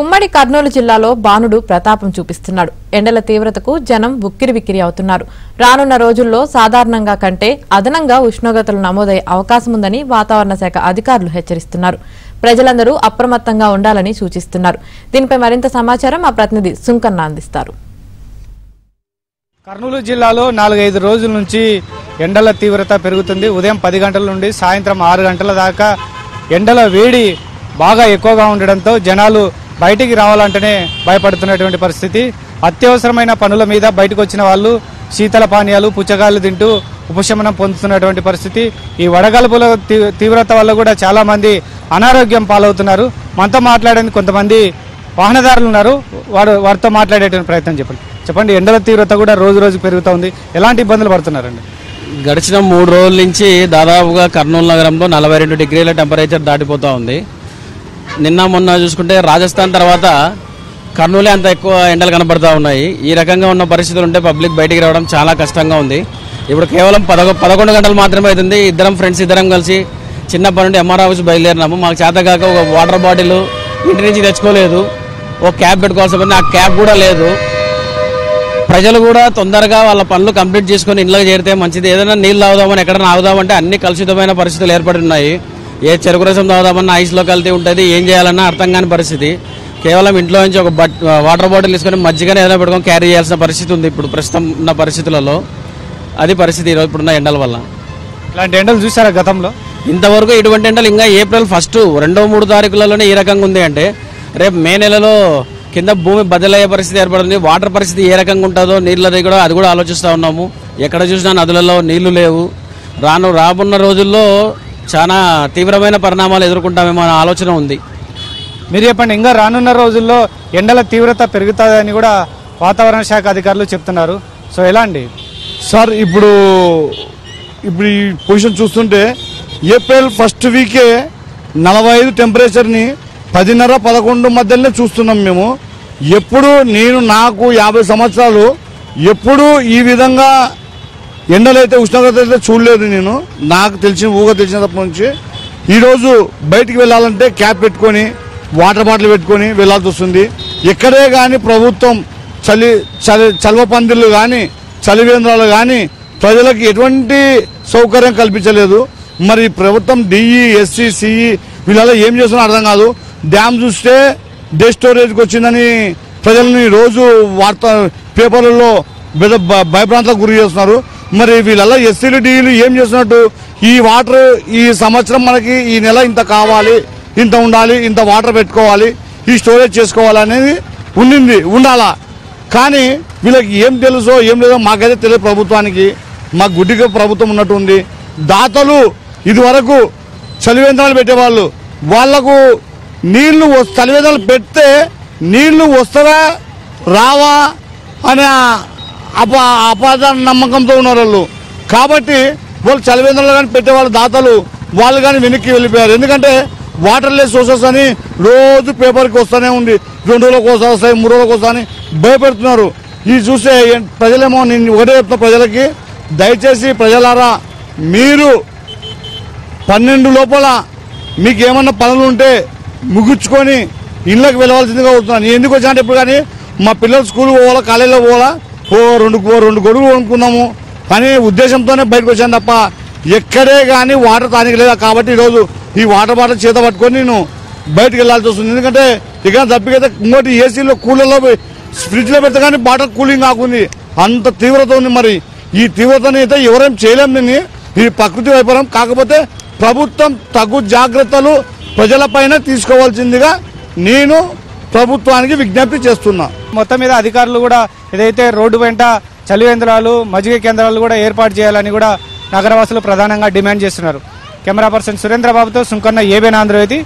ఉమ్మడి కర్నూలు జిల్లాలో బాణుడు ప్రతాపం చూపిస్తున్నాడు. ఎండల తీవ్రతకు జనం ఉక్కిరిబిక్కిరి అవుతున్నారు. రానున్న రోజుల్లో సాధారణంగా కంటే అదనంగా ఉష్ణోగ్రతలు నమోదయ్యే అవకాశం ఉందని వాతావరణ శాఖ అధికారులు హెచ్చరిస్తున్నారు. ప్రజలందరూ అప్రమత్తంగా ఉండాలని సూచిస్తున్నారు. దీనిపై మరింత సమాచారం మా ప్రతినిధి సుంకన్న అందిస్తారు. కర్నూలు జిల్లాలో 4-5 రోజుల నుంచి ఎండల తీవ్రత పెరుగుతుంది. ఉదయం 10 గంటల నుండి సాయంత్రం 6 గంటల దాకా ఎండల వేడి బాగా ఎక్కువగా ఉండడంతో జనాలు బయటికి రావాలంటేనే భయపడుతున్నటువంటి పరిస్థితి. అత్యవసరమైన పనుల మీద బయటకు వచ్చిన వాళ్ళు శీతల పానీయాలు పుచ్చకాయలు తింటూ ఉపశమనం పొందుతున్నటువంటి పరిస్థితి. ఈ వడగాల్పుల తీవ్రత వల్ల కూడా చాలా మంది అనారోగ్యం పాలవుతున్నారు. మనతో మాట్లాడేందుకు కొంతమంది వాహనదారులు ఉన్నారు. వారితో మాట్లాడేటువంటి ప్రయత్నం చెప్పండి. ఎండల తీవ్రత కూడా రోజు రోజు పెరుగుతోంది. ఎలాంటి ఇబ్బందులు పడుతున్నారండి? గడిచిన 3 రోజుల నుంచి దాదాపుగా కర్నూలు నగరంలో 42 డిగ్రీల టెంపరేచర్ దాటిపోతూ ఉంది. నిన్న మొన్న చూసుకుంటే రాజస్థాన్ తర్వాత కర్నూలే అంత ఎక్కువ ఎండలు కనబడుతూ ఉన్నాయి. ఈ రకంగా ఉన్న పరిస్థితులు ఉంటే పబ్లిక్ బయటికి రావడం చాలా కష్టంగా ఉంది. ఇప్పుడు కేవలం 11 గంటలు మాత్రమే అవుతుంది. ఫ్రెండ్స్ ఇద్దరం కలిసి చిన్నప్పటి నుండి ఎంఆర్ ఆఫీస్ బయలుదేరినాము. మాకు చేతగాక ఒక వాటర్ బాటిల్ ఇంటి నుంచి తెచ్చుకోలేదు. ఒక క్యాబ్ పెట్టుకోవాల్సి పడింది. ఆ క్యాబ్ కూడా లేదు. ప్రజలు కూడా తొందరగా వాళ్ళ పనులు కంప్లీట్ చేసుకుని ఇంట్లోకి చేరితే మంచిది. ఏదైనా నీళ్ళు తాగుదామని ఎక్కడైనా ఆగుదామంటే అన్ని కలుషితమైన పరిస్థితులు ఏర్పడి ఉన్నాయి. ఏ చెరుకు రసం తాగుదామన్నా ఐస్లో కల్తీ ఉంటుంది. ఏం చేయాలన్నా అర్థం కాని పరిస్థితి. కేవలం ఇంట్లో నుంచి ఒక వాటర్ బాటిల్ తీసుకొని మజ్జిగనే ఏదైనా పెట్టుకొని క్యారీ చేయాల్సిన పరిస్థితి ఉంది ఇప్పుడు ప్రస్తుతం ఉన్న పరిస్థితులలో. అది పరిస్థితి ఈరోజు ఇప్పుడున్న ఎండల వల్ల. ఇలాంటి ఎండలు చూసారా గతంలో? ఇంతవరకు ఇటువంటి ఎండలు ఇంకా ఏప్రిల్ 1, 2, 3 తారీఖులలోనే ఈ రకంగా ఉంది అంటే రేపు మే నెలలో కింద భూమి బదలయ్యే పరిస్థితి ఏర్పడుతుంది. వాటర్ పరిస్థితి ఏ రకంగా ఉంటుందో నీళ్ళది కూడా అది కూడా ఆలోచిస్తూ ఉన్నాము. ఎక్కడ చూసినా నదులలో నీళ్లు లేవు. రానున్న రోజుల్లో చాలా తీవ్రమైన పరిణామాలు ఎదుర్కొంటామేమో అనే ఆలోచన ఉంది. మీరు చెప్పండి, ఇంకా రానున్న రోజుల్లో ఎండల తీవ్రత పెరుగుతుందని కూడా వాతావరణ శాఖ అధికారులు చెప్తున్నారు. సో ఎలా అండి సార్? ఇప్పుడు ఈ పొజిషన్ చూస్తుంటే ఏప్రిల్ 1 వీకే 45 టెంపరేచర్ని 10:30-11 మధ్యలోనే చూస్తున్నాం మేము. ఎప్పుడు నాకు 50 సంవత్సరాలు ఎప్పుడు ఈ విధంగా ఎండలైతే ఉష్ణోగ్రత అయితే చూడలేదు. నాకు తెలిసినప్పటి నుంచి ఈరోజు బయటికి వెళ్ళాలంటే క్యాప్ పెట్టుకొని వాటర్ బాటిల్ పెట్టుకొని వెళ్ళాల్సి వస్తుంది. ఎక్కడే కానీ ప్రభుత్వం చలవ పందిళ్ళు కానీ చలివేంద్రాలు కానీ ప్రజలకు ఎటువంటి సౌకర్యం కల్పించలేదు. మరి ప్రభుత్వం డిఈ, ఎస్సీ, సిఈ వీళ్ళలో ఏం చేస్తున్నా అర్థం కాదు. డ్యామ్ చూస్తే డే స్టోరేజ్కి వచ్చిందని ప్రజల్ని రోజు పేపర్లలో భయభ్రాంతలకు గురి చేస్తున్నారు. మరి వీళ్ళ ఎస్సీలు, డిఈలు ఏం చేస్తున్నట్టు? ఈ వాటర్ ఈ సంవత్సరం మనకి ఈ నెల ఇంత కావాలి, ఇంత ఉండాలి, ఇంత వాటర్ పెట్టుకోవాలి, ఈ స్టోరేజ్ చేసుకోవాలి అనేది ఉండాలా. కానీ వీళ్ళకి ఏం తెలుసో ఏం లేదో మాకైతే తెలియదు. ప్రభుత్వానికి మా గుడ్డిగా ప్రభుత్వం ఉన్నట్టు ఉంది. దాతలు ఇదివరకు చలివేంద్రాలు పెట్టేవాళ్ళు. వాళ్లకు నీళ్లు చలివేంద్రాలు పెడితే నీళ్లు వస్తావా రావా అనే అపాద నమ్మకంతో ఉన్నారు వాళ్ళు. కాబట్టి వాళ్ళు చలివేంద్రాలు కానీ పెట్టేవాళ్ళు దాతలు వాళ్ళు కానీ వెనక్కి వెళ్ళిపోయారు. ఎందుకంటే వాటర్లెస్ సోర్సెస్ అని రోజు పేపర్కి వస్తూనే ఉంది. 2 రోజులకు వస్తాయి, 3 రోజులకు వస్తా అని భయపెడుతున్నారు. ఇది చూస్తే ప్రజలేమో నేను ఒకటే చెప్తున్నా ప్రజలకి, దయచేసి ప్రజలారా మీరు 12 లోపల మీకు ఏమన్నా పనులు ఉంటే ముగించుకొని ఇళ్ళకి వెళ్ళవలసిందిగా వస్తున్నాను. నేను ఎందుకు వచ్చానంటే ఇప్పుడు కానీ మా పిల్లలు స్కూల్ పోవాలా, కాలేజీలో పోవాలా, రెండు గొడుగులు కొనుక్కున్నాము అనే ఉద్దేశంతోనే బయటకు వచ్చాను తప్ప ఎక్కడే కానీ వాటర్ తానికి లేదా. కాబట్టి ఈరోజు ఈ వాటర్ బాటిల్ చేత పట్టుకొని నేను బయటకు వెళ్ళాల్సి వస్తుంది. ఎందుకంటే ఇక తప్పికైతే ఇంకోటి ఏసీలో కూలర్లో ఫ్రిడ్జ్లో పెడితే కానీ బాటిల్ కూలింగ్ కాకుంది. అంత తీవ్రత ఉంది. మరి ఈ తీవ్రతని అయితే ఎవరేం చేయలేము. ఇది ప్రకృతి వైపరీత్యం. కాకపోతే ప్రభుత్వం తగు జాగ్రత్తలు ప్రజలపైన తీసుకోవాల్సిందిగా నేను ప్రభుత్వానికి విజ్ఞప్తి చేస్తున్నా. మొత్తం మీద అధికారులు కూడా ఏదైతే రోడ్డు వెంట చలివేంద్రాలు, మజ్జిగ కేంద్రాలు కూడా ఏర్పాటు చేయాలని కూడా నగరవాసులు ప్రధానంగా డిమాండ్ చేస్తున్నారు. కెమెరా పర్సన్ సురేంద్రబాబుతో సుంకన్న, ఏబీఎన్ ఆంధ్రజ్యోతి.